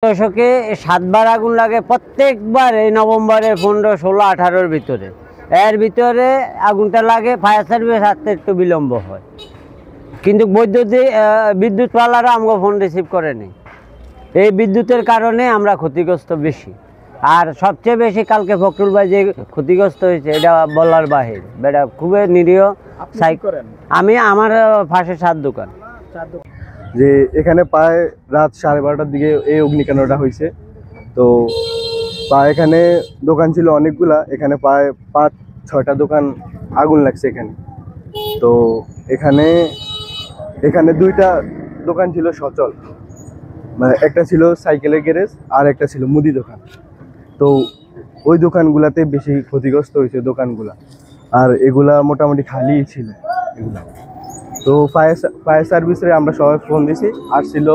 দশকে 7 বার আগুন লাগে প্রত্যেকবার, এই নভেম্বরের 15, 16, 18-র ভিতরে। এর ভিতরে আগুনটা লাগে, ফায়ার সার্ভিস আসতে একটু বিলম্ব হয়, কিন্তু বিদ্যুৎওয়ালারা আমাকে ফোন রিসিভ করেনি। এই বিদ্যুতের কারণে আমরা ক্ষতিগ্রস্ত বেশি। আর সবচেয়ে বেশি কালকে ফখরুল ভাই যে ক্ষতিগ্রস্ত হয়েছে এটা বলার বাহির। এটা খুবই নিরীহ। আমি আমার পাশে 7 দোকান। যে এখানে প্রায় রাত 12:30টার দিকে এই অগ্নিকাণ্ডটা হয়েছে। তো এখানে দোকান ছিল অনেকগুলা, এখানে প্রায় 5-6টা দোকান আগুন লাগছে এখানে। তো এখানে 2টা দোকান ছিল সচল, মানে একটা ছিল সাইকেলের গ্যারেজ আর একটা ছিল মুদি দোকান। তো ওই দোকানগুলাতে বেশি ক্ষতিগ্রস্ত হয়েছে দোকানগুলা, আর এগুলা মোটামুটি খালি ছিল এগুলা। তো ফায়ার সার্ভিসে আমরা সবাই ফোন দিছি, আসছিল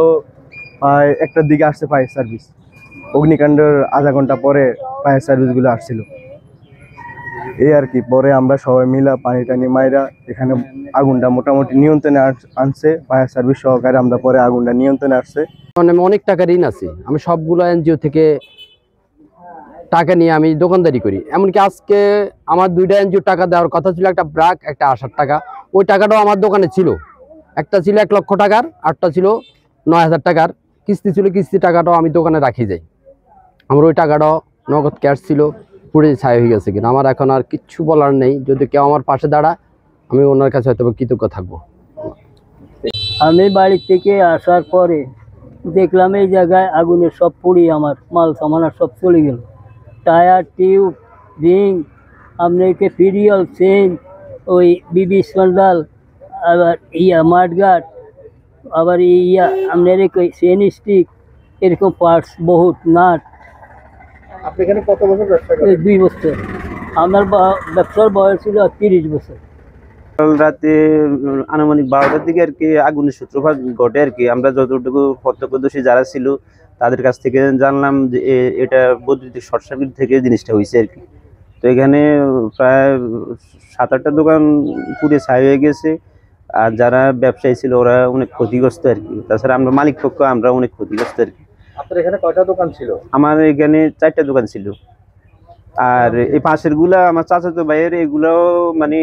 প্রায় 1টার দিকে আসছে ফায়ার সার্ভিস। অগ্নিকাণ্ডের আধা ঘন্টা পরে ফায়ার সার্ভিসগুলো আসছিল এই আর কি। পরে আমরা সবাই মিলা পানি টানি মাইরা এখানে আগুনটা মোটামুটি নিয়ন্ত্রণে আনছে ফায়ার সার্ভিস সহকারে। আমরা পরে আগুনটা নিয়ন্ত্রণে আসছে। মানে অনেক টাকা ঋণ আছে, আমি সবগুলো এনজিও থেকে টাকা নিয়ে আমি দোকানদারি করি। এমনকি আজকে আমার 2টা এনজিও টাকা দেওয়ার কথা ছিল, একটা ব্রাক, একটা আশার টাকা। ওই টাকাটাও আমার দোকানে ছিল, একটা ছিল 1 লক্ষ টাকার, আরটা ছিল 9,000 টাকার কিস্তি ছিল। কিস্তি টাকাটাও আমি দোকানে রাখি যাই। আমার ওই টাকাটাও নগদ ক্যাশ ছিল, পুড়ে ছাই হয়ে গেছে কিনা। আমার এখন আর কিচ্ছু বলার নেই। যদি কেউ আমার পাশে দাঁড়ায় আমি ওনার কাছে হয়তো কৃতজ্ঞ থাকবো। আমি বাড়ি থেকে আসার পরে দেখলাম এই জায়গায় আগুনের সব পুড়ি, আমার মাল সামানা সব চলে গেল। টায়ার, টিউব, রিং, আপনাকে ফিরিয়াল, চেন, ওই বিবি স্যান্ডাল, আবার মাঠগার্ড, আবার আপনার চেন স্টিক, এরকম পার্টস বহুত, নাট। আপনি এখানে কত বছর ব্যবসা করেন? 2 বছর। আমার ব্যবসার বয়স ছিল 30 বছর। রাতে আনুমানিক 12টার দিকে আর কি আগুনের সূত্রপাত ঘটে আর কি। আমরা যতটুকু প্রত্যক্ষদর্শী যারা ছিল তাদের কাছ থেকে জানলাম যে এটা বৈদ্যুতিক শর্ট সার্কিট থেকে জিনিসটা হয়েছে আর কি। তো এখানে প্রায় 7-8টা দোকান পুড়ে ছাই হয়ে গেছে, আর যারা ব্যবসায়ী ছিল ওরা অনেক ক্ষতিগ্রস্ত আর কি। তাছাড়া আমরা মালিক পক্ষ আমরা অনেক ক্ষতিগ্রস্ত আর কি। আপনার এখানে কয়টা দোকান ছিল? আমার এখানে 4টা দোকান ছিল। আর এই পাশের গুলা আমার চাচাতো ভাইয়ের, এগুলাও মানে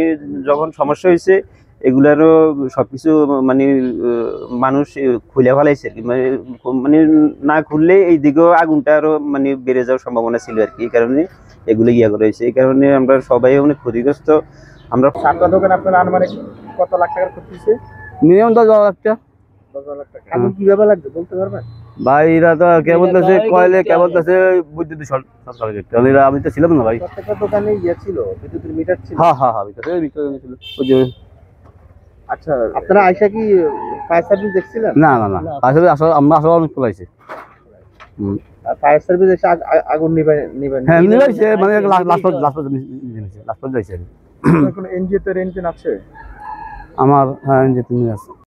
যখন সমস্যা হয়েছে এগুলারও সবকিছু মানে মানুষ খুলে ফেলাইছে আর কি। মানে না খুললে এই দিকেও আগুনটা আরো মানে বেড়ে যাওয়ার সম্ভাবনা ছিল আর কি। এই কারণে এগুলো করা হয়েছে। এই কারণে আমরা সবাই অনেক ক্ষতিগ্রস্ত। আমরা 7টা দোকান আপনার আনুমানিক কত লাখ টাকার ক্ষতি হয়েছে? মিনিমাম 10 লাখ টাকা। 10 লাখ টাকা। আগুন কিভাবে লাগবে বলতে পারবেন? ভাই এরা তো কে বলতেছে কয়লে, কে বলতেছে বৈদ্যুতিক শর্ট সার্কিট। আমি তো ছিলাম না ভাই। প্রত্যেকটা দোকানে ছিল বিদ্যুতের মিটার ছিল। হ্যাঁ ভিতরে ছিল ওই যে। আচ্ছা, আপনারা আয়সা কি ফায়ার সার্ভিস দেখছিলেন? না আসলে আমরা আসলে অনেক পলাইছে। ফায়ার সার্ভিস এসে আগুন নিবেন। হ্যাঁ নিবাইছে, মানে লাস্ট যাইছে। এখন এনজিও তে রেন্টেন আছে আমার। হ্যাঁ এনজিও আছে।